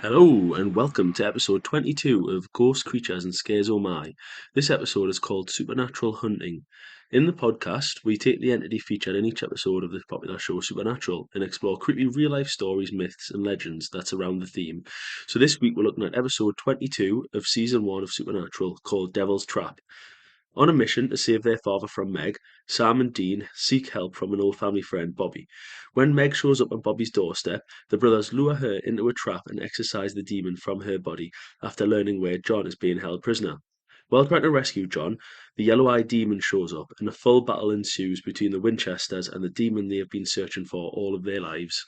Hello and welcome to episode 22 of Ghost Creatures and Scares Oh My. This episode is called Supernatural Hunting. In the podcast, we take the entity featured in each episode of the popular show Supernatural and explore creepy real life stories, myths, and legends that surround the theme. So this week we're looking at episode 22 of season 1 of Supernatural called Devil's Trap. On a mission to save their father from Meg, Sam and Dean seek help from an old family friend, Bobby. When Meg shows up on Bobby's doorstep, the brothers lure her into a trap and exorcise the demon from her body after learning where John is being held prisoner. While trying to rescue John, the yellow-eyed demon shows up and a full battle ensues between the Winchesters and the demon they have been searching for all of their lives.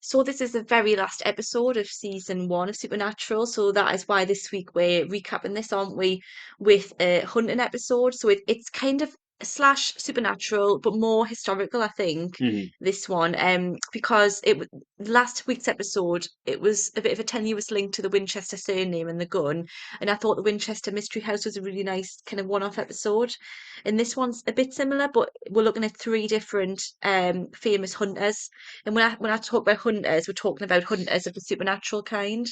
So this is the very last episode of season 1 of Supernatural. So that is why this week we're recapping this, aren't we, with a hunting episode. So it's kind of slash supernatural, but more historical, I think, Mhm. this one. Because last week's episode, it was a bit of a tenuous link to the Winchester surname and the gun. And I thought the Winchester Mystery House was a really nice kind of one-off episode. And this one's a bit similar, but we're looking at three different famous hunters. And when I talk about hunters, we're talking about hunters of the supernatural kind.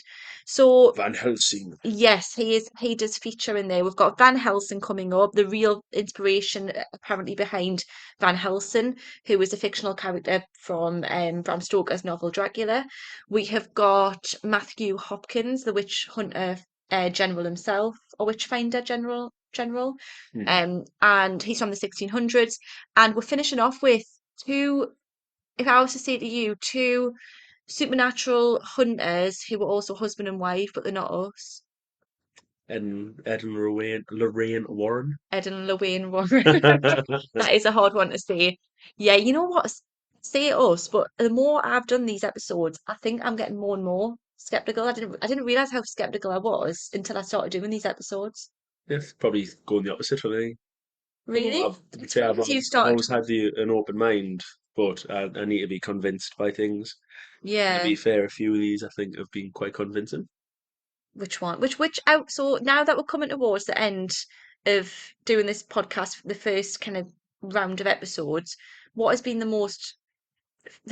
So Van Helsing. yes, he does feature in there. We've got Van Helsing coming up, the real inspiration apparently behind Van Helsing, who is a fictional character from Bram Stoker's novel Dracula. We have got Matthew Hopkins, the witch hunter general himself, or witchfinder general. Mhm. And he's from the 1600s. And we're finishing off with two, if I was to say to you, two supernatural hunters who were also husband and wife, but they're not us. Ed and Lorrain Warren. Ed and Lorrain Warren. That is a hard one to say. Yeah, you know what? Say us, but the more I've done these episodes, I think I'm getting more and more skeptical. I didn't realize how skeptical I was until I started doing these episodes. It's probably going the opposite for me. Really? To be fair, So you I've started. always had an open mind, but I need to be convinced by things. And to Yeah. be fair, a few of these I think have been quite convincing. Which one? Which out? So now that we're coming towards the end of doing this podcast, the first kind of round of episodes, what has been the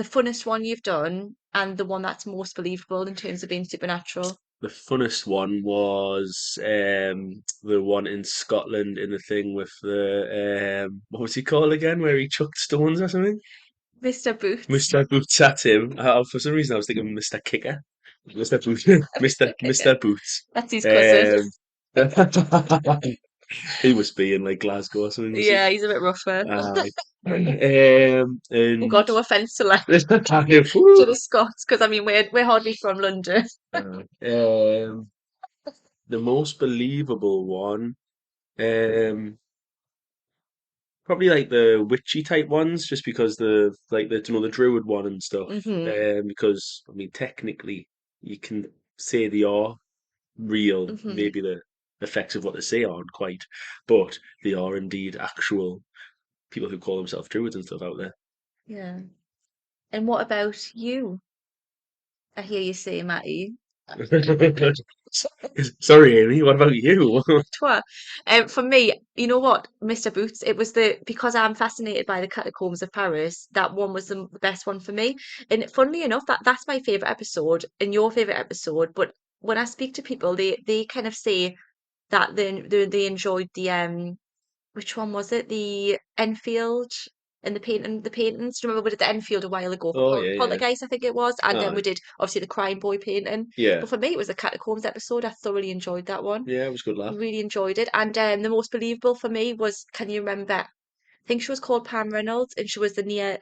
funnest one you've done, and the one that's most believable in terms of being supernatural? The funnest one was the one in Scotland in the thing with the what was he called again, where he chucked stones or something? Mr. Boots. Mr. Boots at him. For some reason, I was thinking Mr. Kicker. Mr. Boots. Mr. Kicker. Mr. Boots. That's his cousin. Um, he must be in like Glasgow or something, was he? Yeah, he's a bit rougher. Aye. Oh And God, no offense to to Woo! the Scots, because I mean we're hardly from London. The most believable one, um, probably like the witchy type ones, just because the druid one and stuff. hmm Because I mean, technically, you can say they are real. hmm Maybe the effects of what they say aren't quite, but they are indeed actual people who call themselves druids and stuff out there. Yeah. And what about you? I hear you say, Matty. Sorry, Amy. What about you? Twa. For me, you know what, Mr. Boots, it was because I'm fascinated by the catacombs of Paris, that one was the best one for me. And funnily enough, that's my favorite episode and your favorite episode. But when I speak to people, they kind of say that they enjoyed the which one was it? The Enfield and the paintings. Do you remember we did the Enfield a while ago for Oh yeah, yeah. Poltergeist, I think it was, and then Oh we did obviously the Crime Boy painting. yeah, But for me, it was the Catacombs episode. I thoroughly enjoyed that one. yeah. It was a good laugh. Really enjoyed it. And the most believable for me was, can you remember? I think she was called Pam Reynolds, and she was the near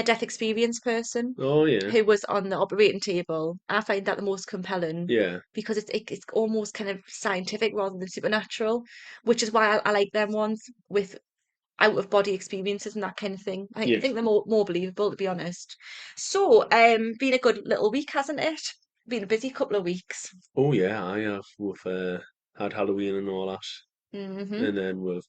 death experience person Oh yeah, who was on the operating table. I find that the most compelling yeah, because it's almost kind of scientific rather than supernatural, which is why I like them ones with out of body experiences and that kind of thing. I yeah. think they're more believable, to be honest. So, been a good little week, hasn't it? Been a busy couple of weeks. Oh yeah, I have. We've had Halloween and all that, hmm and then we're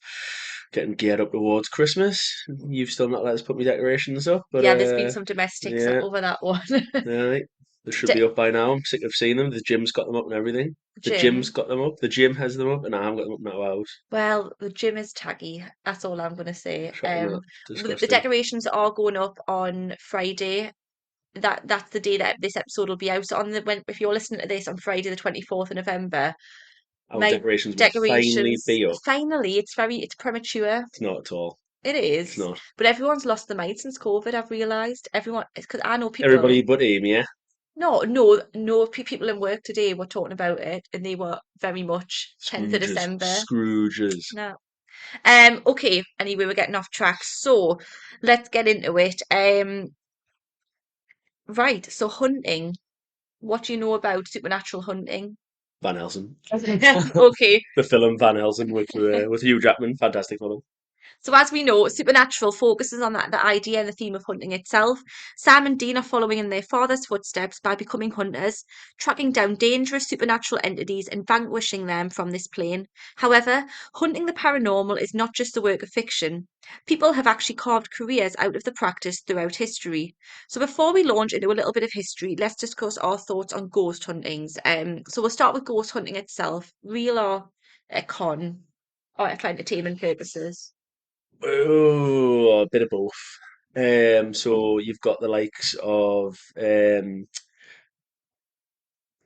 getting geared up towards Christmas. You've still not let us put my decorations up, but Yeah, there's been some domestics yeah, over that one. right. They should be D up by now. I'm sick of seeing them. The gym's got them up and everything. The gym's Jim. got them up. The gym has them up, and I haven't got them up in our house. Well, the gym is taggy. That's all I'm gonna say. Shocking that. The Disgusting. decorations are going up on Friday. that's the day that this episode will be out. So on the when if you're listening to this on Friday the 24th of November, Our my decorations will finally decorations be up. finally it's premature. It's not at all. It It's is. not. But everyone's lost the mind since COVID, I've realised. Everyone, it's because I know people. Everybody but Amy, yeah? No, people in work today were talking about it and they were very much 10th of Scrooges. December. Scrooges. No. Okay, anyway, we're getting off track. So let's get into it. Right, so hunting. What do you know about supernatural hunting? Van Helsing. Okay. The film Van Helsing with Hugh Jackman. Fantastic film. So as we know, Supernatural focuses on the idea and the theme of hunting itself. Sam and Dean are following in their father's footsteps by becoming hunters, tracking down dangerous supernatural entities and vanquishing them from this plane. However, hunting the paranormal is not just the work of fiction. People have actually carved careers out of the practice throughout history. So before we launch into a little bit of history, let's discuss our thoughts on ghost huntings. So we'll start with ghost hunting itself, real or a con, or for entertainment purposes. Oh, a bit of both. So you've got the likes of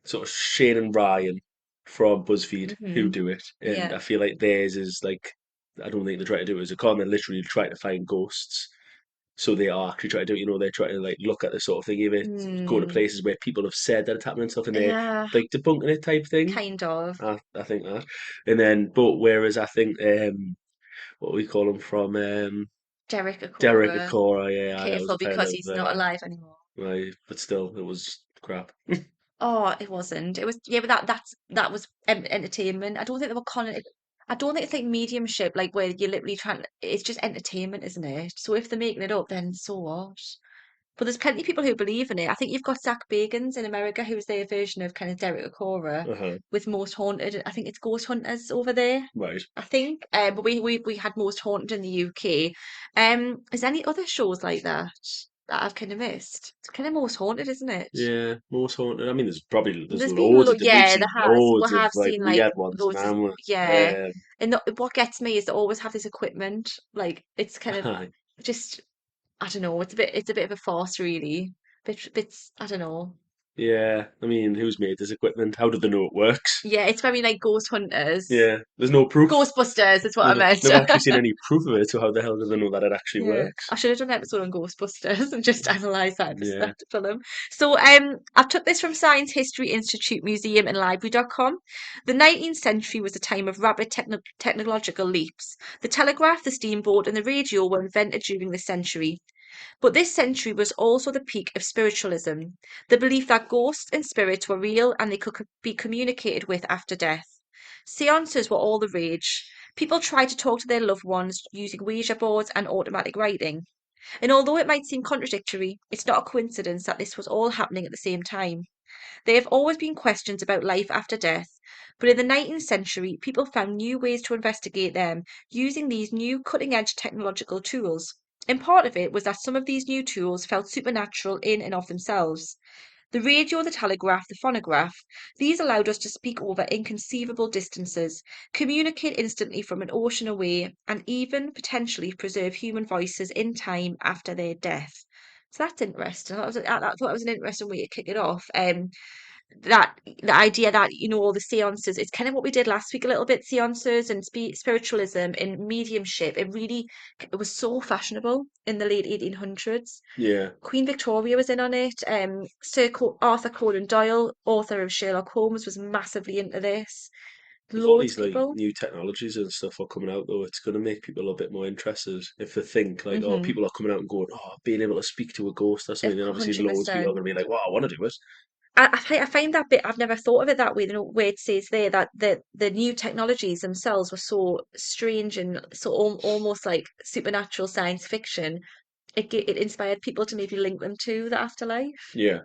sort of Shane and Ryan from BuzzFeed who Hmm. do it, and Yeah. I feel like theirs is like I don't think they're trying to do it as a con. They're literally trying to find ghosts. So they are actually trying to do it. They're trying to like look at the sort of thing, even go to Mm, places where people have said that it's happening and stuff, and they're yeah, like debunking it type thing. kind of. I think that, and then but whereas I think what we call him from Derek Derek Acora. Acora, yeah, that was Careful a kind because of he's not alive anymore. right, but still, it was crap. Oh, it wasn't. It was yeah, but that was entertainment. I don't think they were con. I don't think it's like mediumship, like where you're literally trying. It's just entertainment, isn't it? So if they're making it up, then so what? But there's plenty of people who believe in it. I think you've got Zach Bagans in America, who's their version of kind of Derek Acora Uh-huh. with Most Haunted. I think it's Ghost Hunters over there. Right. I think. But we had Most Haunted in the UK. Is there any other shows like that I've kind of missed? It's kind of Most Haunted, isn't it? Yeah, most haunted. I mean, there's There's been loads of them. We've yeah, there seen has. We loads of have like seen like weird ones, loads of man. yeah. And what gets me is they always have this equipment. Like it's kind of Aye. just I don't know. It's a bit of a farce, really. Bits I don't know. Yeah, I mean, who's made this equipment? How do they know it works? Yeah, it's very like Ghost Hunters, Yeah, there's no proof. Ghostbusters. Is what I They've meant. never actually seen any proof of it, so how the hell do they know that it actually Yeah, I works? should have done an episode on Ghostbusters and just analysed Yeah. that film. So, I've took this from Science History Institute Museum and Library.com. The 19th century was a time of rapid technological leaps. The telegraph, the steamboat, and the radio were invented during this century. But this century was also the peak of spiritualism, the belief that ghosts and spirits were real and they could be communicated with after death. Seances were all the rage. People tried to talk to their loved ones using Ouija boards and automatic writing. And although it might seem contradictory, it's not a coincidence that this was all happening at the same time. There have always been questions about life after death, but in the 19th century, people found new ways to investigate them using these new cutting edge technological tools. And part of it was that some of these new tools felt supernatural in and of themselves. The radio, the telegraph, the phonograph, these allowed us to speak over inconceivable distances, communicate instantly from an ocean away, and even potentially preserve human voices in time after their death. So that's interesting. I thought that was an interesting way to kick it off. That the idea that all the seances, it's kind of what we did last week a little bit, seances and spiritualism and mediumship. It was so fashionable in the late 1800s. Yeah. Queen Victoria was in on it. Arthur Conan Doyle, author of Sherlock Holmes, was massively into this. With all Loads of these like people. new technologies and stuff are coming out though, it's going to make people a bit more interested if they think like, oh, Hmm. people are coming out and going, oh, being able to speak to a ghost or something, and obviously loads of people are 100%. going to be like, wow, I want to do it. I find that bit, I've never thought of it that way, where it says there that the new technologies themselves were so strange and so almost like supernatural science fiction. It inspired people to maybe link them to the afterlife. Yeah.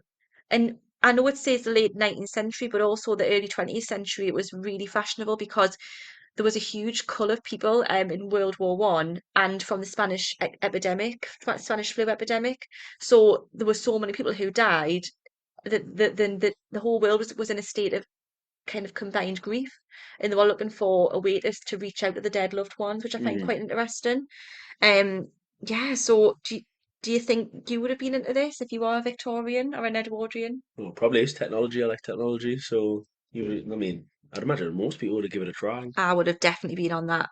And I know it says the late 19th century, but also the early 20th century, it was really fashionable because there was a huge cull of people in World War I and from the Spanish flu epidemic. So there were so many people who died that the whole world was in a state of kind of combined grief, and they were looking for a way to reach out to the dead loved ones, which I find Mm. quite interesting. Um, yeah. So Do you think you would have been into this if you were a Victorian or an Edwardian? Well, probably is technology. I like technology, so I mean, I'd imagine most people would give it a try. I would have definitely been on that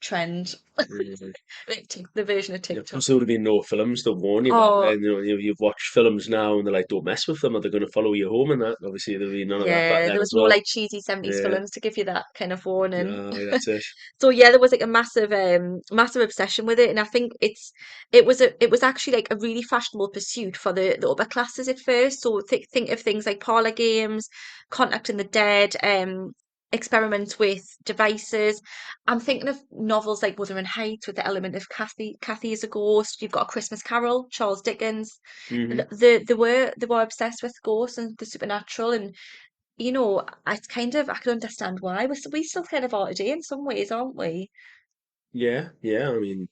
trend, Yeah. like the version of Yeah, TikTok. plus there would have been no films to warn you back Oh, then. You've watched films now and they're like, don't mess with them or they're going to follow you home and that. Obviously, there'd be none of that back yeah, there then was as no well. like cheesy 70s Yeah, films to give you that kind of warning. that's it. So yeah, there was like a massive obsession with it, and I think it was actually like a really fashionable pursuit for the upper classes at first. So think of things like parlor games, contacting the dead, experiments with devices. I'm thinking of novels like Wuthering Heights with the element of Kathy as a ghost. You've got A Christmas Carol, Charles Dickens. Hmm. They were obsessed with ghosts and the supernatural, and it's kind of I can understand why. We still kind of are today in some ways, aren't we? Yeah, yeah. I mean,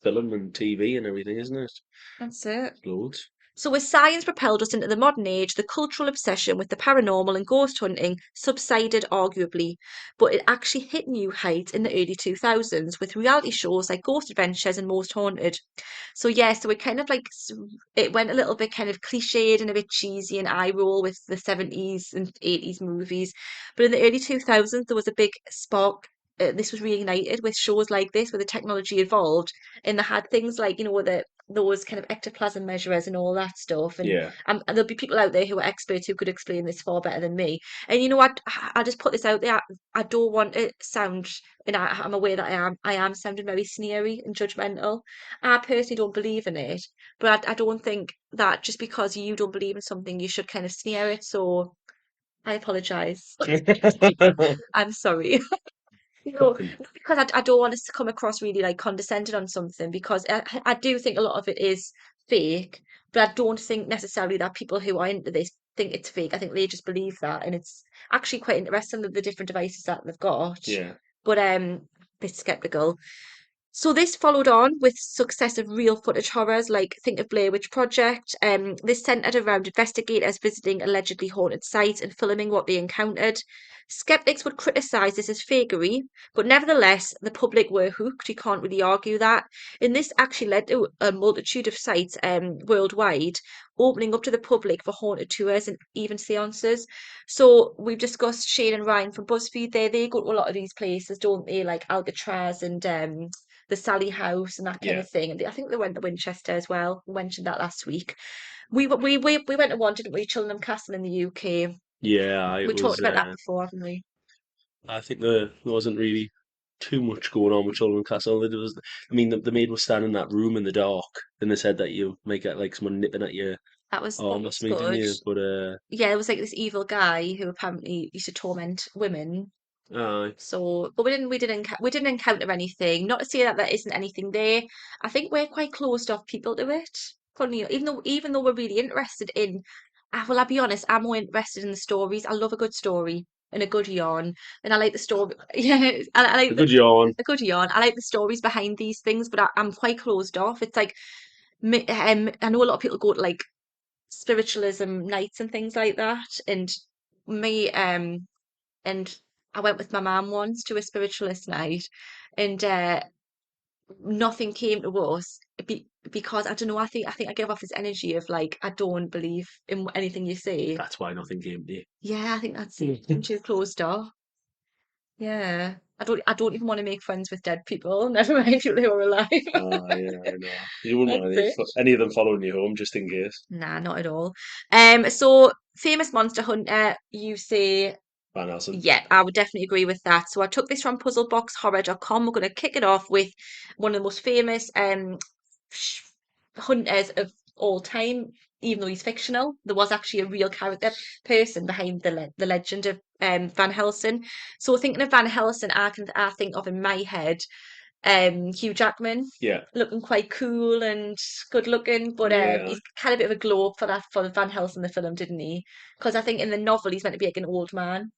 film and TV and everything, isn't it? That's it. Loads. So, as science propelled us into the modern age, the cultural obsession with the paranormal and ghost hunting subsided arguably, but it actually hit new heights in the early 2000s with reality shows like Ghost Adventures and Most Haunted. So, yeah, so it kind of like it went a little bit kind of cliched and a bit cheesy and eye roll with the 70s and 80s movies. But in the early 2000s, there was a big spark. This was reignited with shows like this, where the technology evolved and they had things like, those kind of ectoplasm measurers and all that stuff. And there'll be people out there who are experts who could explain this far better than me. And I just put this out there. I don't want to sound, and I'm aware that I am sounding very sneery and judgmental. I personally don't believe in it, but I don't think that just because you don't believe in something, you should kind of sneer it. So I apologize. I'm sorry. Shocking. Because I don't want us to come across really like condescending on something because I do think a lot of it is fake, but I don't think necessarily that people who are into this think it's fake. I think they just believe that, and it's actually quite interesting that the different devices that they've got. Yeah, But a bit skeptical. So this followed on with successive real footage horrors like think of Blair Witch Project. This centered around investigators visiting allegedly haunted sites and filming what they encountered. Skeptics would criticize this as fakery, but nevertheless, the public were hooked. You can't really argue that. And this actually led to a multitude of sites worldwide opening up to the public for haunted tours and even seances. So we've discussed Shane and Ryan from BuzzFeed there. They go to a lot of these places, don't they? Like Alcatraz and the Sally House and that kind yeah, of thing. And I think they went to Winchester as well. We mentioned that last week. We went to one, didn't we? Chillingham Castle in the UK. yeah. It We talked was. about that before, haven't we? I think there wasn't really too much going on with Children Castle. There was, I mean, the maid was standing in that room in the dark, and they said that you might get like someone nipping at your That arm or was something, didn't good. you? But Yeah, there was like this evil guy who apparently used to torment women. aye, So, but we didn't encounter anything. Not to say that there isn't anything there. I think we're quite closed off people to it. Funny, even though we're really interested in, well, I'll be honest, I'm more interested in the stories. I love a good story and a good yarn, and I like the story. Yeah, I a like good yawn. a good yarn. I like the stories behind these things, but I'm quite closed off. It's like, I know a lot of people go to like spiritualism nights and things like that, and me, and I went with my mum once to a spiritualist night, and nothing came to us because I don't know. I think I gave off this energy of like I don't believe in anything you say. That's why nothing came to Yeah, I think that's it. you. I'm too closed off. Yeah, I don't even want to make friends with dead people. Never mind people who are alive. Yeah, I know. You wouldn't That's want it. any of them following you home just in case. Nah, not at all. So famous monster hunter, you say. Van Helsing. Yeah, I would definitely agree with that. So I took this from puzzleboxhorror.com. We're going to kick it off with one of the most famous sh- hunters of all time, even though he's fictional. There was actually a real character person behind the legend of Van Helsing. So thinking of Van Helsing, I think of in my head Hugh Jackman. Yeah, Looking quite cool and good looking, but yeah, he's had a bit of a glow up for that for Van Helsing the film, didn't he? Because I think in the novel he's meant to be like an old man.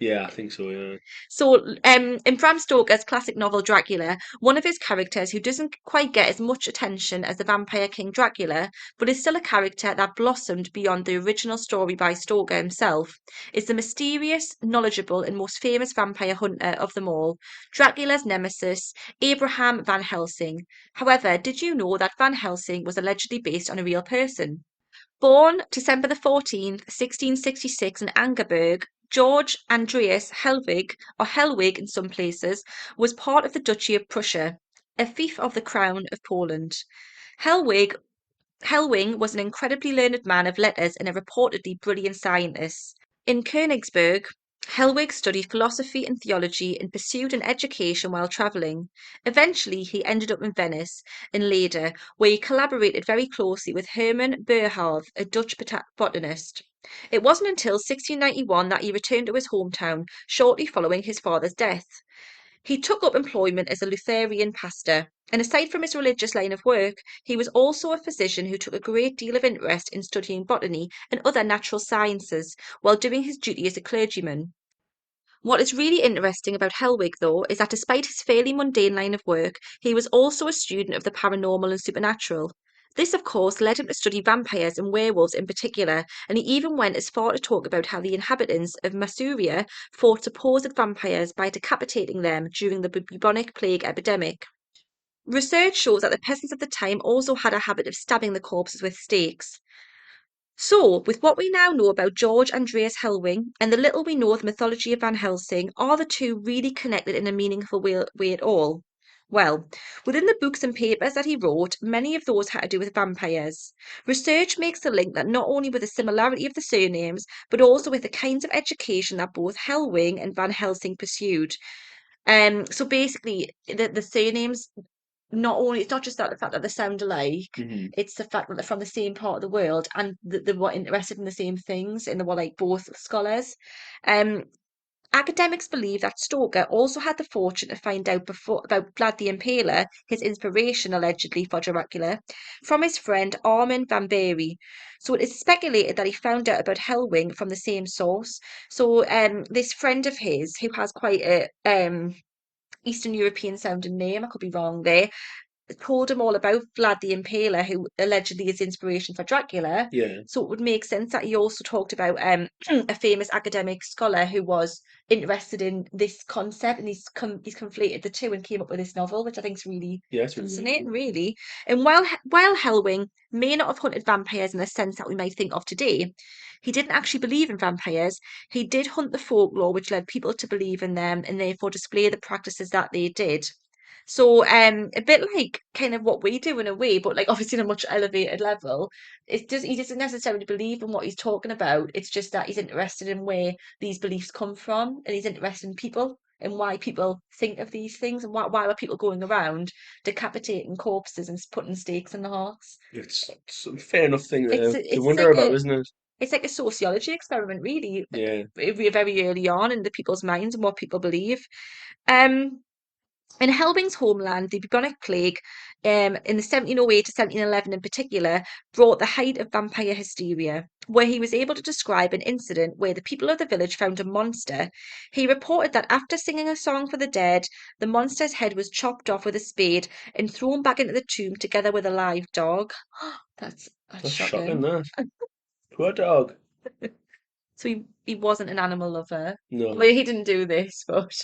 Yeah, I think so. Yeah. So, in Bram Stoker's classic novel Dracula, one of his characters who doesn't quite get as much attention as the vampire king Dracula, but is still a character that blossomed beyond the original story by Stoker himself, is the mysterious, knowledgeable, and most famous vampire hunter of them all, Dracula's nemesis, Abraham Van Helsing. However, did you know that Van Helsing was allegedly based on a real person? Born December 14th, 1666 in Angerburg, George Andreas Helwig, or Helwig in some places, was part of the Duchy of Prussia, a fief of the Crown of Poland. Helwig Helwing was an incredibly learned man of letters and a reportedly brilliant scientist. In Königsberg, Helwig studied philosophy and theology and pursued an education while travelling. Eventually, he ended up in Venice, in Leyden, where he collaborated very closely with Hermann Boerhaave, a Dutch botanist. It wasn't until 1691 that he returned to his hometown, shortly following his father's death. He took up employment as a Lutheran pastor, and aside from his religious line of work, he was also a physician who took a great deal of interest in studying botany and other natural sciences while doing his duty as a clergyman. What is really interesting about Helwig, though, is that despite his fairly mundane line of work, he was also a student of the paranormal and supernatural. This, of course, led him to study vampires and werewolves in particular, and he even went as far to talk about how the inhabitants of Masuria fought supposed vampires by decapitating them during the bubonic plague epidemic. Research shows that the peasants of the time also had a habit of stabbing the corpses with stakes. So, with what we now know about George Andreas Helwing and the little we know of the mythology of Van Helsing, are the two really connected in a meaningful way at all? Well, within the books and papers that he wrote, many of those had to do with vampires. Research makes the link that not only with the similarity of the surnames, but also with the kinds of education that both Helwing and Van Helsing pursued. So basically, the surnames not only it's not just that the fact that they sound alike, Hmm. it's the fact that they're from the same part of the world and that they were interested in the same things and they were like both scholars. Um, Academics believe that Stoker also had the fortune to find out about Vlad the Impaler, his inspiration allegedly for Dracula, from his friend Armin van Bury. So it is speculated that he found out about Hellwing from the same source. So this friend of his, who has quite a Eastern European sounding name, I could be wrong there, told him all about Vlad the Impaler, who allegedly is the inspiration for Dracula. Yeah. So it would make sense that he also talked about a famous academic scholar who was interested in this concept, and he's conflated the two and came up with this novel, which I think is really Yeah, it's really fascinating, cool. really. And while Hellwing may not have hunted vampires in the sense that we might think of today, he didn't actually believe in vampires. He did hunt the folklore, which led people to believe in them and therefore display the practices that they did. So, a bit like kind of what we do in a way, but like obviously on a much elevated level. He doesn't necessarily believe in what he's talking about. It's just that he's interested in where these beliefs come from, and he's interested in people and why people think of these things, and why are people going around decapitating corpses and putting stakes in the hearts. It's a fair enough thing to It's wonder like about, isn't it? a sociology experiment, really, Yeah. very early on in the people's minds and what people believe. Um. In Helbing's homeland, the bubonic plague, in the 1708 to 1711 in particular, brought the height of vampire hysteria, where he was able to describe an incident where the people of the village found a monster. He reported that after singing a song for the dead, the monster's head was chopped off with a spade and thrown back into the tomb together with a live dog. That's That's shocking, shocking. that. Poor dog. So he wasn't an animal lover. No. Well, he didn't do this, but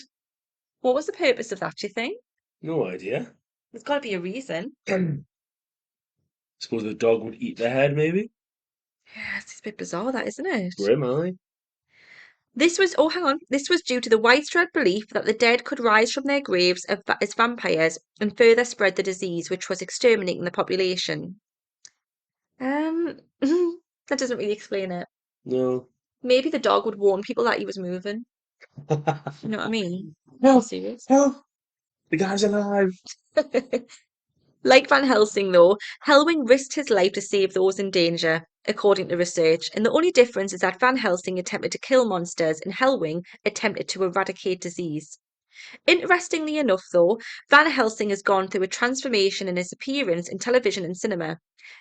what was the purpose of that, do you think? No idea. There's got to be a reason. Suppose the dog would eat the head, maybe? Yeah, it's a bit bizarre, that, isn't it? Grim, aye. Oh, hang on. This was due to the widespread belief that the dead could rise from their graves as vampires and further spread the disease, which was exterminating the population. That doesn't really explain it. No. Maybe the dog would warn people that he was moving. You know what I mean? Are you Help! serious? Help! The guy's alive! Like Van Helsing, though, Helwing risked his life to save those in danger, according to research, and the only difference is that Van Helsing attempted to kill monsters and Helwing attempted to eradicate disease. Interestingly enough, though, Van Helsing has gone through a transformation in his appearance in television and cinema.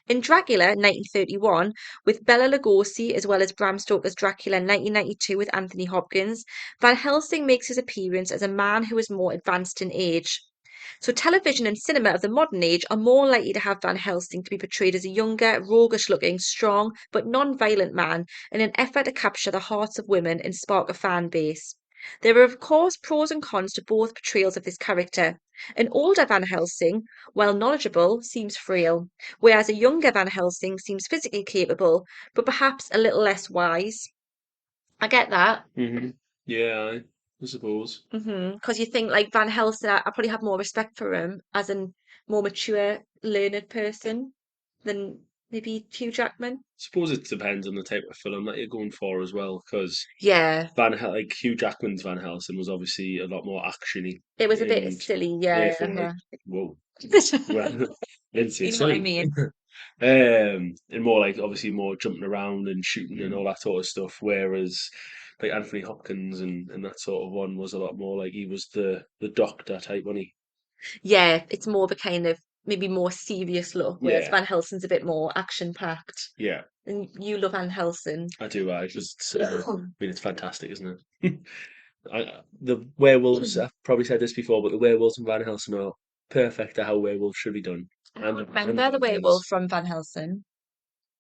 In Dracula 1931, with Bela Lugosi, as well as Bram Stoker's Dracula 1992 with Anthony Hopkins, Van Helsing makes his appearance as a man who is more advanced in age. So, television and cinema of the modern age are more likely to have Van Helsing to be portrayed as a younger, roguish looking, strong, but non violent man in an effort to capture the hearts of women and spark a fan base. There are, of course, pros and cons to both portrayals of this character. An older Van Helsing, while knowledgeable, seems frail, whereas a younger Van Helsing seems physically capable, but perhaps a little less wise. I get that. Hmm. Yeah, I suppose. Because you think like Van Helsing, I probably have more respect for him as a more mature, learned person than maybe Hugh Jackman. Suppose it depends on the type of film that you're going for as well, because Yeah, Like Hugh Jackman's Van Helsing was obviously a lot more actiony it was a bit and silly. Yeah, therefore like yeah. whoa, well, I didn't say You know what I silly. mean? And more like obviously more jumping around and shooting and all that sort of stuff. Whereas like Anthony Hopkins and that sort of one was a lot more like he was the doctor type, wasn't he? Yeah, it's more of a kind of maybe more serious look, whereas Yeah, Van Helsing's a bit more action packed. yeah, And you love Van Helsing. I do. I just, I mean, it's fantastic, isn't it? The werewolves, I've probably said this before, but the werewolves in Van Helsing are perfect to how werewolves should be done. I And don't and remember the werewolf vampires from Van Helsing.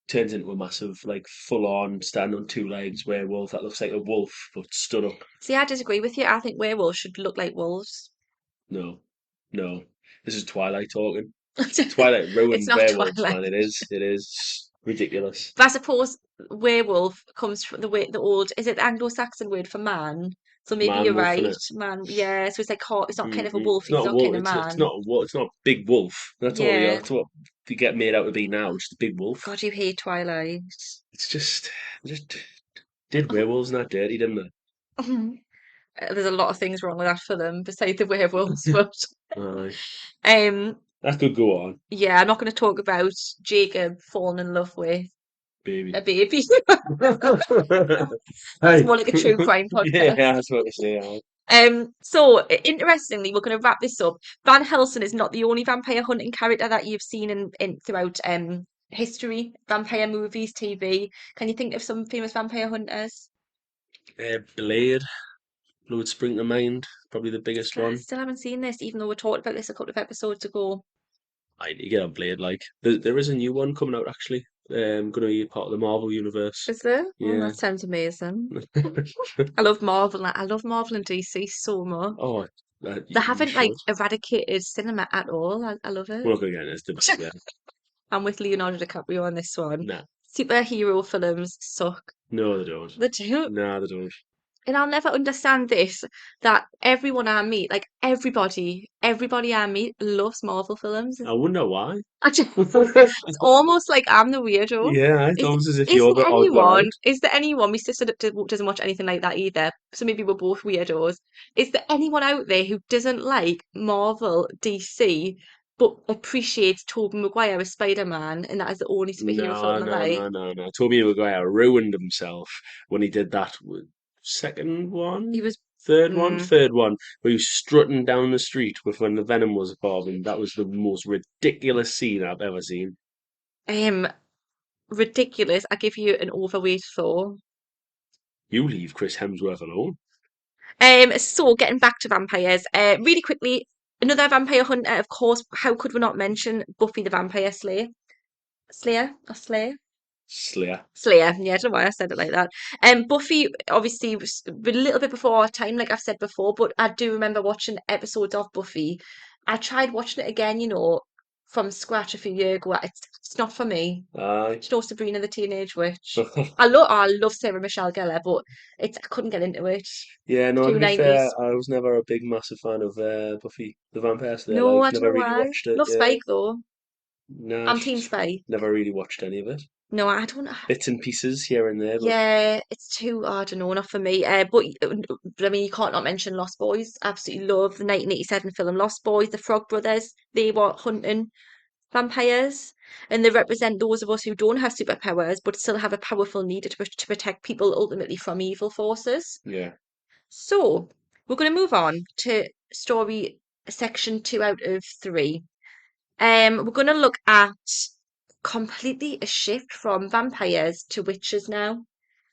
turns into a massive, like, full-on, stand on two legs werewolf that looks like a wolf but stood up. See, I disagree with you. I think werewolves should look like wolves. No, no, this is Twilight talking. Twilight It's ruined not werewolves, Twilight. man. It is ridiculous. But I suppose werewolf comes from the old, is it the Anglo-Saxon word for man? So maybe Man you're wolf in right, it. man. Yeah, so it's like it's not kind of a wolf, It's he's not a not wolf. kind of It's man. not a wolf. It's not a big wolf. That's all. Yeah, Yeah. that's what they get made out to be now. Just a big wolf. God, you hate Twilight. It's just did werewolves not dirty, didn't There's a lot of things wrong with that film besides the werewolves, but they? Aye, um, that could go on, yeah, I'm not going to talk about Jacob falling in love with baby. a baby. It's Hey, more like a true crime yeah, podcast. that's what I say. Aye. Interestingly, we're going to wrap this up. Van Helsing is not the only vampire hunting character that you've seen in throughout history, vampire movies, TV. Can you think of some famous vampire hunters? Blade, Blood Spring to Mind, probably the biggest one. Still haven't seen this, even though we talked about this a couple of episodes ago. I need to get a Blade. Like there is a new one coming out actually. Going to be part of the Marvel universe. Is there? Oh, Yeah. that sounds amazing. I love Marvel and DC so much. Oh, They you haven't like should. eradicated cinema at all. I love it. We're not going to get into this debate. Yeah. I'm with Leonardo DiCaprio on this one. Nah, Superhero films suck. no, they don't. They do. No, they don't. And I'll never understand this, that everyone I meet, like everybody I meet loves Marvel films. I wonder why. It's almost like I'm the weirdo. Yeah, it's Is almost as if is you're there the odd one anyone? out. Is there anyone? My sister doesn't watch anything like that either. So maybe we're both weirdos. Is there anyone out there who doesn't like Marvel, DC, but appreciates Tobey Maguire as Spider-Man, and that is the only superhero No, film they no, like? no, no, no. Tobey Maguire ruined himself when he did that second He one, was. Mm, third one, where he was strutting down the street with when the Venom was involved, that was the most ridiculous scene I've ever seen. um, ridiculous. I give you an overweight Thor. You leave Chris Hemsworth alone. So getting back to vampires, really quickly, another vampire hunter, of course. How could we not mention Buffy the Vampire Slayer? Slayer? Slayer. Slayer. Yeah, I don't know why I said it like that. Buffy obviously was a little bit before our time, like I've said before, but I do remember watching episodes of Buffy. I tried watching it again, from scratch a few years ago. It's not for me. Aye. Do you know Sabrina the Teenage Witch? I love Sarah Michelle Gellar, but I couldn't get into it. Yeah, no, to Too be fair, 90s. I was never a big, massive fan of Buffy the Vampire Slayer. No, Like, I don't never know really why. watched it. Love Yeah, Spike though. nah, I'm Team Spike. never really watched any of it. No, I don't. Bits and pieces here and there, but Yeah, it's too. I don't know, not for me. But I mean, you can't not mention Lost Boys. Absolutely love the 1987 film Lost Boys. The Frog Brothers. They were hunting vampires, and they represent those of us who don't have superpowers but still have a powerful need to protect people ultimately from evil forces. yeah. So. We're going to move on to story section 2 out of 3. We're going to look at completely a shift from vampires to witches now.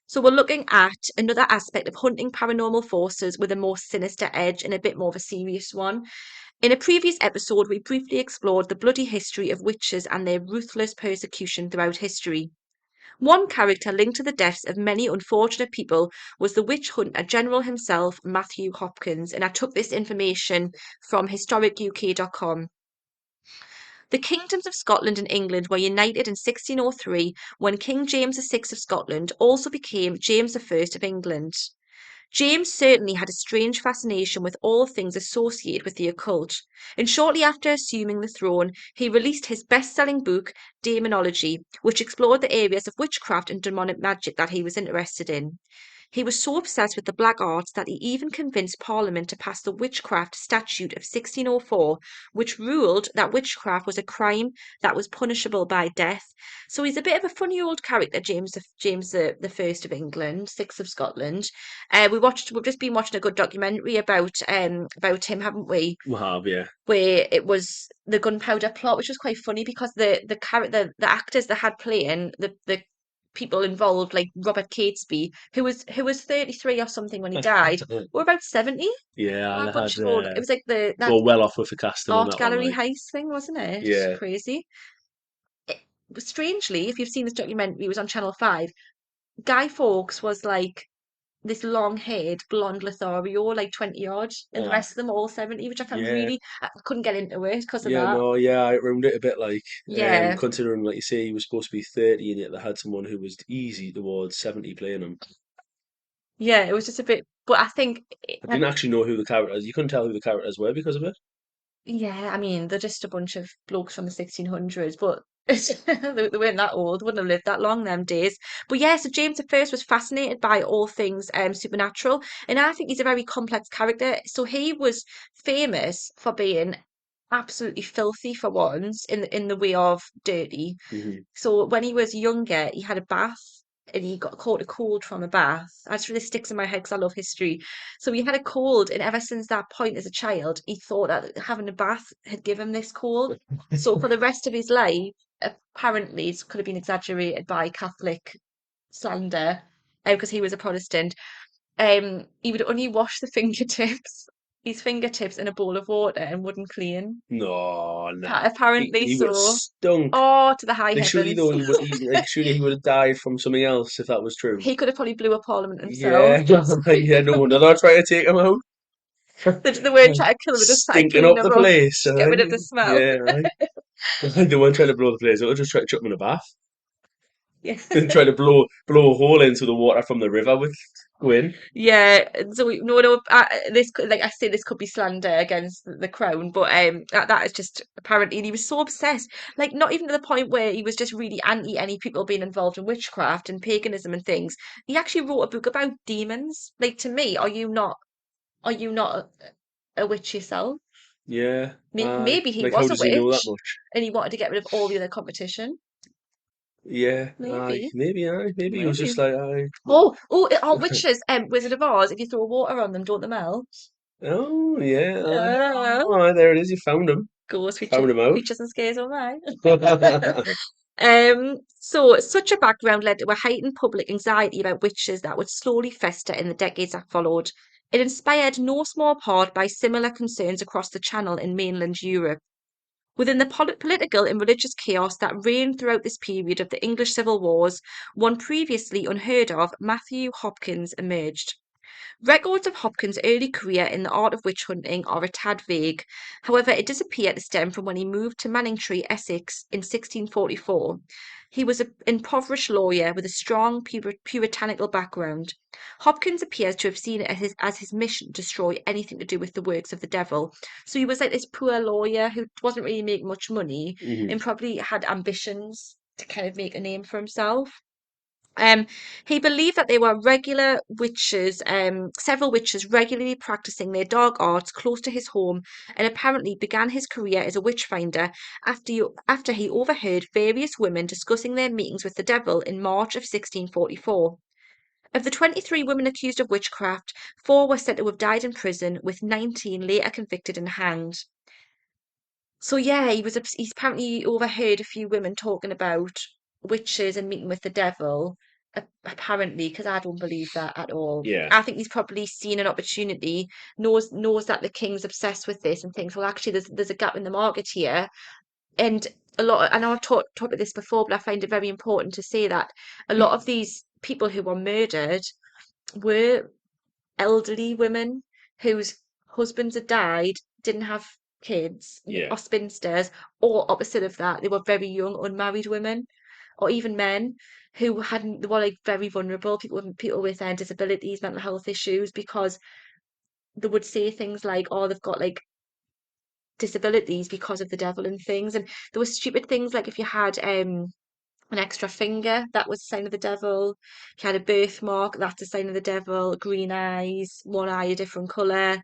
So we're looking at another aspect of hunting paranormal forces with a more sinister edge and a bit more of a serious one. In a previous episode, we briefly explored the bloody history of witches and their ruthless persecution throughout history. One character linked to the deaths of many unfortunate people was the witch hunter general himself, Matthew Hopkins, and I took this information from historicuk.com. The kingdoms of Scotland and England were united in 1603 when King James VI of Scotland also became James I of England. James certainly had a strange fascination with all things associated with the occult, and shortly after assuming the throne, he released his best-selling book, Demonology, which explored the areas of witchcraft and demonic magic that he was interested in. He was so obsessed with the black arts that he even convinced Parliament to pass the Witchcraft Statute of 1604, which ruled that witchcraft was a crime that was punishable by death. So he's a bit of a funny old character, James the First of England, Sixth of Scotland. We've just been watching a good documentary about him, haven't we? We have, yeah. Where it was the gunpowder plot, which was quite funny because the character, the actors that had playing the people involved, like Robert Catesby, who was 33 or something when he died, were about 70. Yeah, A they bunch had of old. It was like they that were well off with the casting on art that one, gallery like. heist thing, wasn't it? Yeah. Crazy. It, strangely, if you've seen this documentary, it was on Channel 5. Guy Fawkes was like this long-haired blonde Lothario, like 20 odd, and the Ah, rest of them all 70, which I found yeah. really, I couldn't get into it because of Yeah, that. no, yeah, I ruined it a bit, like, Yeah, considering, like you say, he was supposed to be 30 and yet they had someone who was easy towards 70 playing him. yeah, it was just a bit, but I think, I didn't actually know who the characters, you couldn't tell who the characters were because of it. yeah, I mean, they're just a bunch of blokes from the 1600s, but they weren't that old, wouldn't have lived that long them days. But yeah, so James the First was fascinated by all things supernatural, and I think he's a very complex character. So he was famous for being absolutely filthy for once, in the way of dirty. Hmm. So when he was younger, he had a bath and he got caught a cold from a bath. That just really sticks in my head because I love history. So he had a cold, and ever since that point as a child, he thought that having a bath had given him this cold. So for the rest of his life, apparently, it could have been exaggerated by Catholic slander, because he was a Protestant. He would only wash his fingertips in a bowl of water and wouldn't clean. No, nah. Apparently He would have so. stunk. Oh, to the high Like, surely heavens. though, surely he would have died from something else if that was true. He could have probably blew a parliament himself. Yeah, like, yeah, no wonder they're trying to take him out. They weren't trying to kill him, they just tried to Stinking clean up him the up, place, get rid aye. of the smell. Yeah, right. They weren't trying to blow the place out, they just tried to chuck him in a bath. Yeah. And try to blow a hole into the water from the river with Gwyn. Yeah, so no, no. This could, like I say, this could be slander against the crown, but that is just apparently he was so obsessed, like not even to the point where he was just really anti any people being involved in witchcraft and paganism and things. He actually wrote a book about demons. Like to me, are you not a witch yourself? Yeah, aye. Maybe he Like, how was a does he know that witch much? and he wanted to get rid of all the other competition. Yeah, aye. Maybe, Maybe, aye. Maybe he was maybe. just like, aye. Oh, witches, Wizard of Oz, if you throw water on them, don't they melt? Oh, yeah, aye. Yeah. Oh, aye, there it is. You found him. Ghost Found features, him out. features and scares all right. So such a background led to a heightened public anxiety about witches that would slowly fester in the decades that followed. It inspired no small part by similar concerns across the Channel in mainland Europe. Within the political and religious chaos that reigned throughout this period of the English Civil Wars, one previously unheard of, Matthew Hopkins, emerged. Records of Hopkins' early career in the art of witch hunting are a tad vague. However, it does appear to stem from when he moved to Manningtree, Essex in 1644. He was an impoverished lawyer with a strong puritanical background. Hopkins appears to have seen it as his mission to destroy anything to do with the works of the devil. So he was like this poor lawyer who wasn't really making much money Hmm. and probably had ambitions to kind of make a name for himself. Um, he believed that there were several witches regularly practicing their dark arts close to his home, and apparently began his career as a witch finder after he overheard various women discussing their meetings with the devil in March of 1644. Of the 23 women accused of witchcraft, 4 were said to have died in prison, with 19 later convicted and hanged. So yeah, he's apparently overheard a few women talking about witches and meeting with the devil. Apparently, because I don't believe that at all. Yeah. I think he's probably seen an opportunity, knows that the king's obsessed with this, and thinks, well, actually, there's a gap in the market here. And I know I've talked about this before, but I find it very important to say that a lot of these people who were murdered were elderly women whose husbands had died, didn't have kids, Yeah. or spinsters, or opposite of that, they were very young, unmarried women, or even men who hadn't, they were like very vulnerable, people with disabilities, mental health issues, because they would say things like, oh, they've got like disabilities because of the devil and things. And there were stupid things like if you had an extra finger, that was a sign of the devil. If you had a birthmark, that's a sign of the devil. Green eyes, one eye a different colour.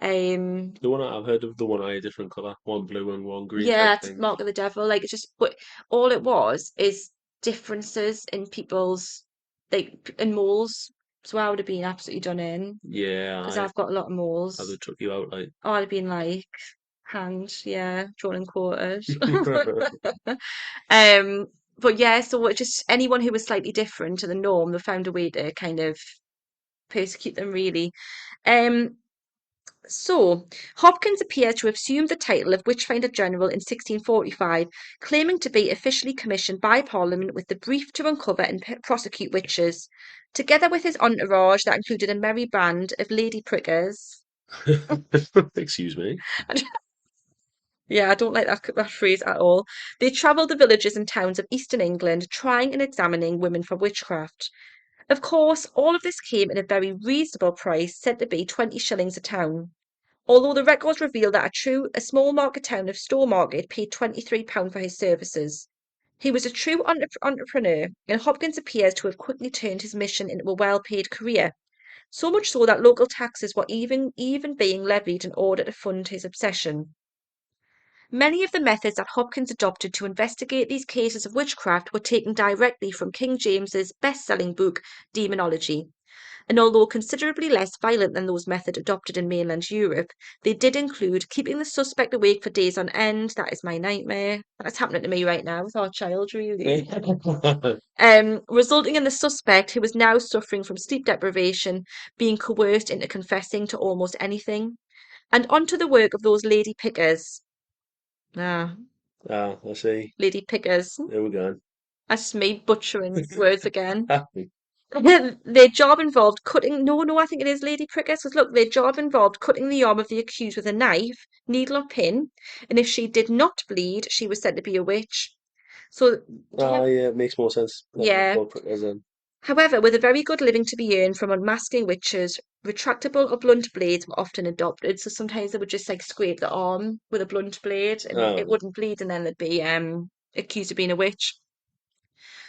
Um, The one I've heard of, the one eye a different colour, one blue and one green type yeah, it's thing. mark of the devil. Like it's just, but all it was is differences in people's like in moles. So I would have been absolutely done in Yeah, because I I've got a lot of how they moles. took you out like. I'd have been like hanged, yeah, drawn and quartered. Um, but yeah, so it just anyone who was slightly different to the norm, they found a way to kind of persecute them, really. Um, so Hopkins appears to have assumed the title of Witchfinder General in 1645, claiming to be officially commissioned by Parliament with the brief to uncover and prosecute witches, together with his entourage that included a merry band of lady prickers. Excuse me. Yeah, I don't like that phrase at all. They travelled the villages and towns of eastern England, trying and examining women for witchcraft. Of course, all of this came at a very reasonable price, said to be 20 shillings a town. Although the records reveal that a small market town of Stowmarket paid £23 for his services. He was a true entrepreneur, and Hopkins appears to have quickly turned his mission into a well-paid career. So much so that local taxes were even being levied in order to fund his obsession. Many of the methods that Hopkins adopted to investigate these cases of witchcraft were taken directly from King James's best-selling book, Demonology, and although considerably less violent than those methods adopted in mainland Europe, they did include keeping the suspect awake for days on end. That is my nightmare. That's happening to me right now with our child, really. Resulting in the suspect, who was now suffering from sleep deprivation, being coerced into confessing to almost anything. And onto the work of those lady pickers. Ah, Ah, I see. lady pickers. There we go. That's me butchering words again. Ah, Their job involved cutting. No, no, I think it is lady prickers. Because look, their job involved cutting the arm of the accused with a knife, needle or pin, and if she did not bleed, she was said to be a witch. So, do you have? yeah, it makes more sense. That they're Yeah. called prickers then. However, with a very good living to be earned from unmasking witches, retractable or blunt blades were often adopted. So sometimes they would just like scrape the arm with a blunt blade, and it Oh, wouldn't bleed, and then they'd be accused of being a witch.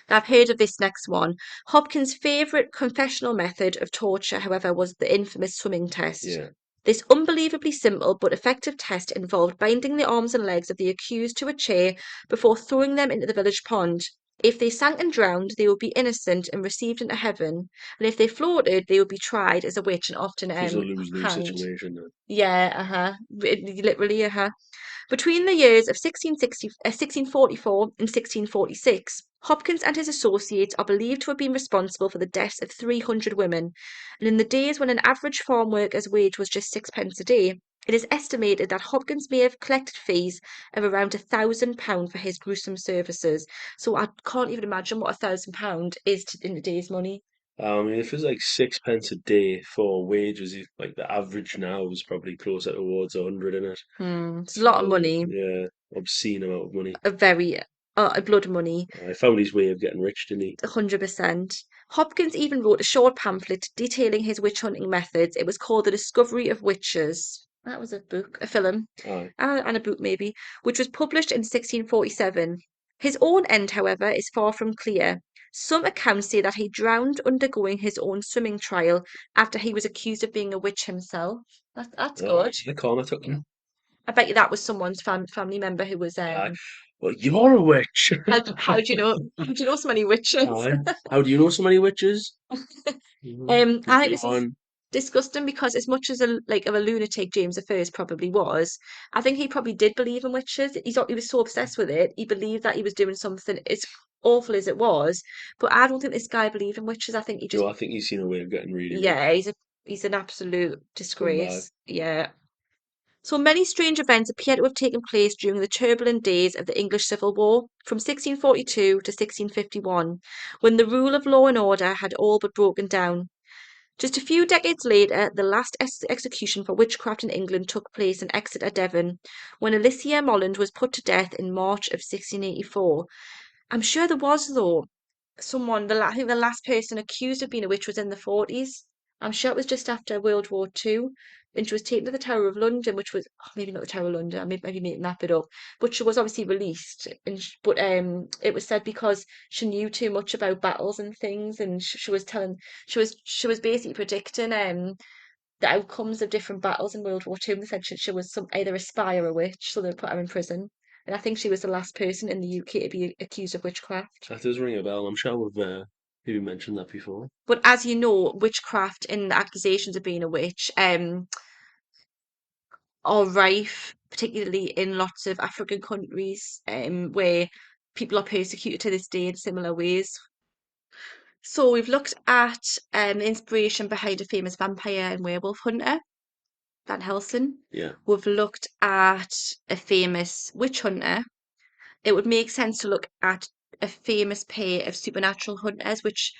I've heard of this next one. Hopkins' favourite confessional method of torture, however, was the infamous swimming test. yeah. This unbelievably simple but effective test involved binding the arms and legs of the accused to a chair before throwing them into the village pond. If they sank and drowned, they would be innocent and received into heaven, and if they floated, they would be tried as a witch and often So it's a lose-lose hanged. situation then. Yeah, uh-huh. Literally, uh-huh. Between the years of 1644 and 1646, Hopkins and his associates are believed to have been responsible for the deaths of 300 women, and in the days when an average farm worker's wage was just sixpence a day, it is estimated that Hopkins may have collected fees of around £1,000 for his gruesome services. So I can't even imagine what £1,000 is in today's money. I mean, if it's like sixpence a day for wages, like the average now is probably closer towards 100 in it. It's a lot of So money, yeah, obscene amount of money. a very blood money. I found his way of getting rich, didn't he? 100%. Hopkins even wrote a short pamphlet detailing his witch hunting methods. It was called The Discovery of Witches. That was a book, a film, Aye. and a book maybe, which was published in 1647. His own end, however, is far from clear. Some accounts say that he drowned undergoing his own swimming trial after he was accused of being a witch himself. That's Oh, I good. see the corner took him. I bet you that was someone's family member who was Aye. Well, you're a witch. How do you know? How do you know so many witches? Aye. How do you know so many witches? I think Go this is on. disgusting because as much as a like of a lunatic James I probably was, I think he probably did believe in witches. He was so obsessed with it, he believed that he was doing something as awful as it was. But I don't think this guy believed in witches. I think he just No, I think he's seen a way of getting really yeah, rich. he's an absolute Scumbag. disgrace. Yeah. So many strange events appear to have taken place during the turbulent days of the English Civil War from 1642 to 1651, when the rule of law and order had all but broken down. Just a few decades later, the last execution for witchcraft in England took place in Exeter, Devon, when Alicia Molland was put to death in March of 1684. I'm sure there was, though, I think the last person accused of being a witch was in the 40s. I'm sure it was just after World War II, and she was taken to the Tower of London, which was maybe not the Tower of London. I may be making that bit up, but she was obviously released. But it was said because she knew too much about battles and things, and she was telling she was basically predicting the outcomes of different battles in World War II. And they said she was either a spy or a witch, so they put her in prison. And I think she was the last person in the UK to be accused of witchcraft. That does ring a bell. I'm sure we've maybe mentioned that before. But as you know, witchcraft and accusations of being a witch are rife, particularly in lots of African countries where people are persecuted to this day in similar ways. So we've looked at the inspiration behind a famous vampire and werewolf hunter, Van Helsing. Yeah. We've looked at a famous witch hunter. It would make sense to look at a famous pair of supernatural hunters, which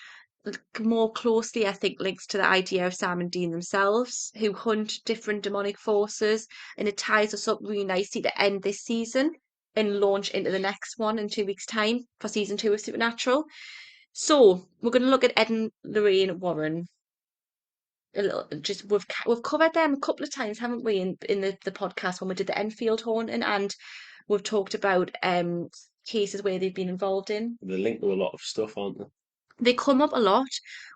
more closely, I think, links to the idea of Sam and Dean themselves, who hunt different demonic forces, and it ties us up really nicely to end this season and launch into the next one in 2 weeks' time for season 2 of Supernatural. So we're going to look at Ed and Lorrain Warren. Just we've covered them a couple of times, haven't we, in the podcast when we did the Enfield haunting, and we've talked about cases where they've been involved in. They're linked to a lot of stuff, aren't they? They come up a lot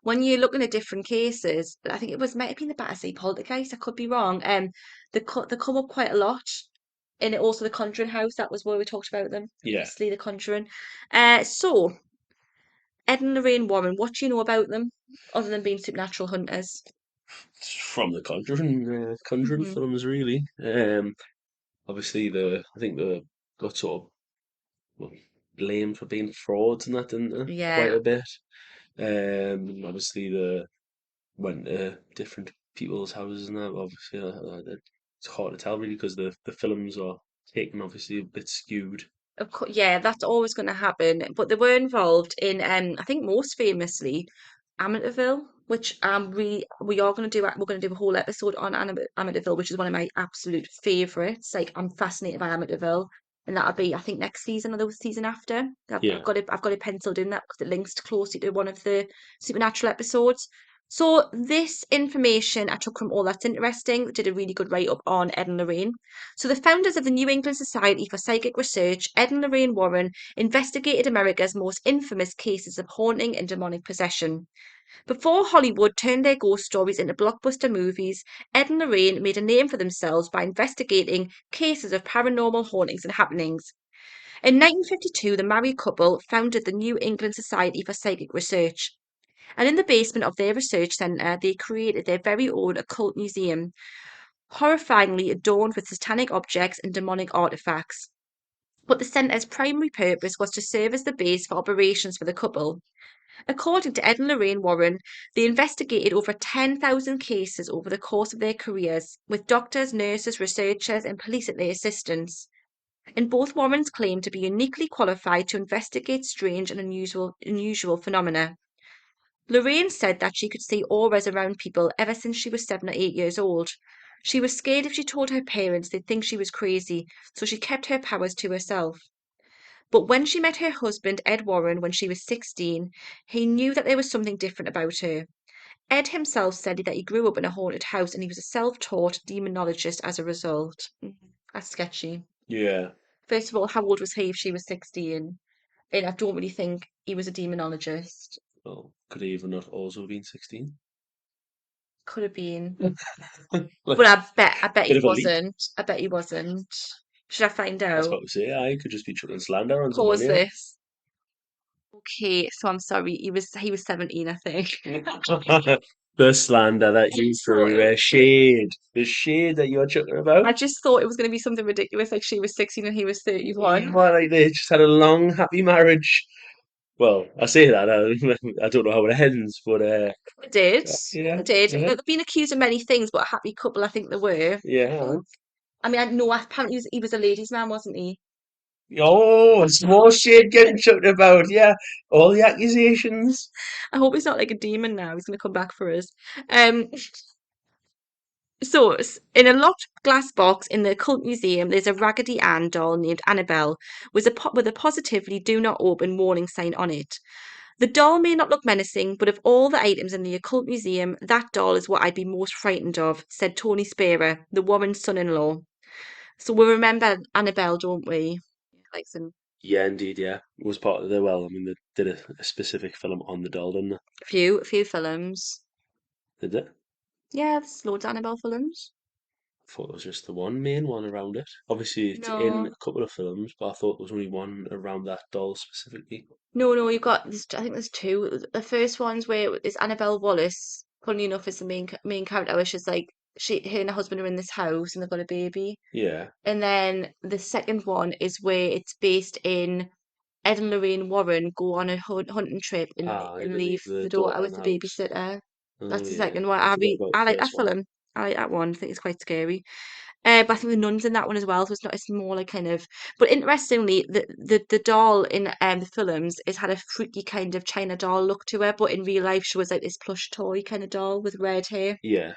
when you're looking at different cases. I think it was might have been the Battersea Poltergeist. I could be wrong. They come up quite a lot. And also the Conjuring House. That was where we talked about them Yeah. previously. The Conjuring. So Ed and Lorraine Warren. What do you know about them other than being supernatural hunters? From the Conjuring Hmm. films, really. Obviously, I think they got sort of well, blamed for being frauds and that, didn't they? Quite Yeah, a bit. Obviously, they went to different people's houses and that. Obviously, it's hard to tell really because the films are taken obviously a bit skewed. of course, yeah, that's always going to happen. But they were involved in, I think most famously, Amityville, which we are going to do. We're going to do a whole episode on Amityville, which is one of my absolute favorites. Like I'm fascinated by Amityville, and that'll be I think next season or the season after. Yeah, I've got it penciled in that because it links closely to one of the supernatural episodes. So this information I took from All That's Interesting, did a really good write up on Ed and Lorraine. So, the founders of the New England Society for Psychic Research, Ed and Lorraine Warren, investigated America's most infamous cases of haunting and demonic possession. Before Hollywood turned their ghost stories into blockbuster movies, Ed and Lorraine made a name for themselves by investigating cases of paranormal hauntings and happenings. In 1952, the married couple founded the New England Society for Psychic Research. And in the basement of their research centre, they created their very own occult museum, horrifyingly adorned with satanic objects and demonic artifacts. But the centre's primary purpose was to serve as the base for operations for the couple. According to Ed and Lorraine Warren, they investigated over 10,000 cases over the course of their careers, with doctors, nurses, researchers, and police at their assistance. And both Warrens claim to be uniquely qualified to investigate strange and unusual phenomena. Lorraine said that she could see auras around people ever since she was 7 or 8 years old. She was scared if she told her parents they'd think she was crazy, so she kept her powers to herself. But when she met her husband, Ed Warren, when she was 16, he knew that there was something different about her. Ed himself said that he grew up in a haunted house and he was a self taught demonologist as a result. That's sketchy. yeah. First of all, how old was he if she was 16? And I don't really think he was a demonologist. Well, could he even not also been 16? Could have been. Like, But I bet bit he of a leap. wasn't. I bet he wasn't. Should I find I was out? about to say, I could just be chucking slander on someone Pause here. this. Okay, so I'm sorry. He was 17, I think. The slander that you So threw, shade. The shade that you're chucking about. I just thought it was going to be something ridiculous, like she was 16 and he was 31. Well, like they just had a long, happy marriage. Well, I say that, I don't know how it ends, but They did. yeah, They did. yeah, They've been accused of many things, but a happy couple, I think they were. yeah. I mean, I know apparently he was a ladies' man, wasn't he? Oh, it's more shade getting chucked about, yeah. All the accusations. I hope he's not like a demon now. He's going to come back for us. Um, in a locked glass box in the Occult Museum, there's a Raggedy Ann doll named Annabelle with a positively do not open warning sign on it. The doll may not look menacing, but of all the items in the Occult Museum, that doll is what I'd be most frightened of, said Tony Spearer, the Warren's son-in-law. So we remember Annabelle, don't we? Like some Yeah, indeed, yeah. It was part of the, well, I mean, they did a specific film on the doll, didn't they? few films. Did they? Yeah, there's loads of Annabelle films. I thought there was just the one main one around it. Obviously, it's in No, a couple of films, but I thought there was only one around that doll specifically. no, you've got. I think there's two. The first one's where it's Annabelle Wallis. Funny enough, is the main character. Where she's like her and her husband are in this house and they've got a baby. Yeah. And then the second one is where it's based in Ed and Lorraine Warren go on a hunting trip Ah, and they leave leave the the daughter daughter in with the the house. babysitter. Oh, That's the yeah. second one. I forgot about I the like that first one. film. I like that one. I think it's quite scary. But I think the nun's in that one as well, so it's not. It's more like kind of. But interestingly, the doll in the films is had a freaky kind of China doll look to her, but in real life she was like this plush toy kind of doll with red hair. Yeah,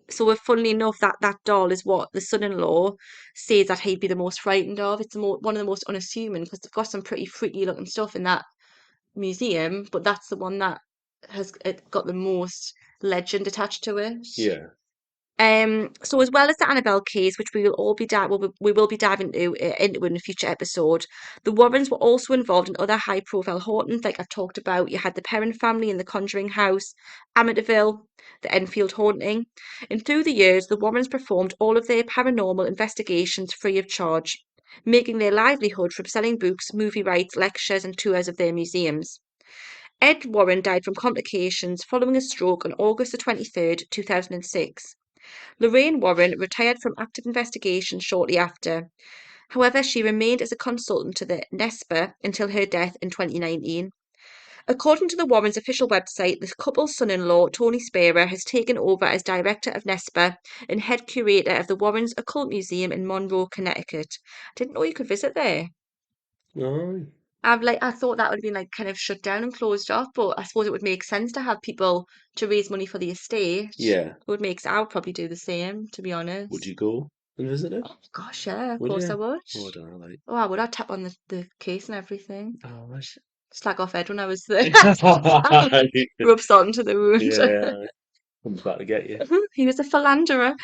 So we're funnily enough that doll is what the son-in-law says that he'd be the most frightened of. It's one of the most unassuming because they've got some pretty freaky looking stuff in that museum, but that's the one that has got the most legend attached to it. yeah. So as well as the Annabelle case, which we will be diving into in a future episode, the Warrens were also involved in other high-profile hauntings, like I've talked about. You had the Perrin family in the Conjuring House, Amityville, the Enfield haunting, and through the years, the Warrens performed all of their paranormal investigations free of charge, making their livelihood from selling books, movie rights, lectures, and tours of their museums. Ed Warren died from complications following a stroke on August the 23rd, 2006. Lorraine Warren retired from active investigation shortly after. However, she remained as a consultant to the NESPA until her death in 2019. According to the Warrens' official website, the couple's son-in-law, Tony Spearer, has taken over as director of NESPA and head curator of the Warrens Occult Museum in Monroe, Connecticut. I didn't know you could visit there. Oh, I thought that would have been like kind of shut down and closed off, but I suppose it would make sense to have people to raise money for the estate. yeah. It would make I would probably do the same, to be Would you honest. go and visit it? Oh gosh, yeah, of Would course I you? would. Oh, I don't know, like. Oh, I would. I'd tap on the case and everything. Oh, right. Slag off Ed when I was there. Yeah, Rubs onto the wound. yeah. Comes back to get you. He was a philanderer.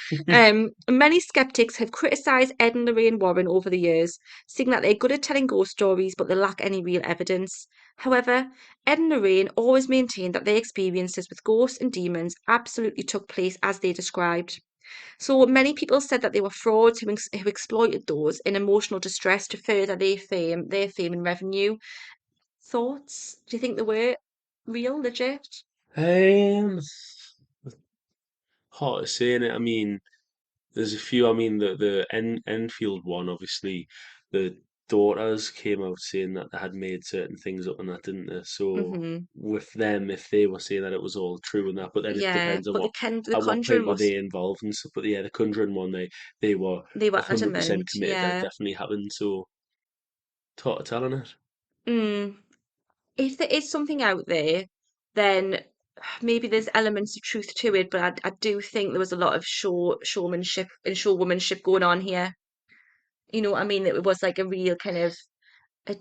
Many skeptics have criticised Ed and Lorraine Warren over the years, saying that they're good at telling ghost stories but they lack any real evidence. However, Ed and Lorraine always maintained that their experiences with ghosts and demons absolutely took place as they described. So many people said that they were frauds who exploited those in emotional distress to further their fame and revenue. Thoughts? Do you think they were real, legit? Um, hard to say, innit? I mean, there's a few. I mean, the Enfield one, obviously, the daughters came out saying that they had made certain things up and that, didn't they? So Hmm. with them, if they were saying that it was all true and that, but then it Yeah, depends on but what The at what point Conjuring were was they involved and stuff. But yeah, the Conjuring one, they were they were 100% adamant. committed that it Yeah. definitely happened. So it's hard to tell on it. Mm. If there is something out there, then maybe there's elements of truth to it, but I do think there was a lot of showmanship and showwomanship going on here. You know what I mean? It was like a real kind of a,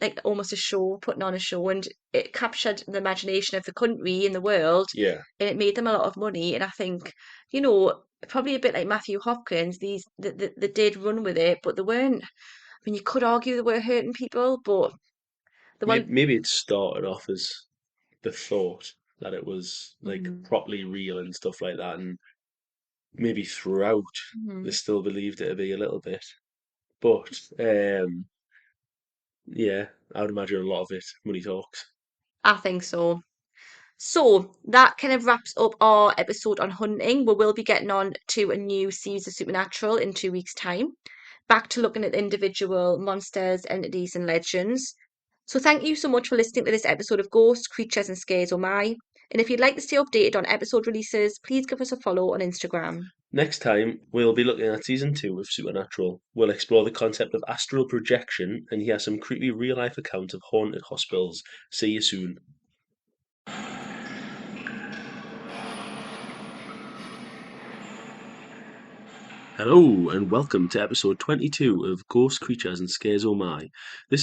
like almost a show, putting on a show, and it captured the imagination of the country and the world, Yeah, and it made them a lot of money. And I think, probably a bit like Matthew Hopkins, they did run with it, but they weren't. I mean, you could argue they were hurting people, but the maybe, one. maybe it started off as the thought that it was like Mhm. properly real and stuff like that, maybe throughout they Mhm. still believed it to be a little bit. But yeah, I would imagine a lot of it money talks. I think so. So that kind of wraps up our episode on hunting. We will be getting on to a new series of Supernatural in 2 weeks' time. Back to looking at individual monsters, entities, and legends. So thank you so much for listening to this episode of Ghosts, Creatures, and Scares Oh My. And if you'd like to stay updated on episode releases, please give us a follow on Instagram. Next time, we'll be looking at season 2 of Supernatural. We'll explore the concept of astral projection and hear some creepy real life accounts of haunted hospitals. See you soon. Hello, and welcome to episode 22 of Ghost Creatures and Scares Oh My. This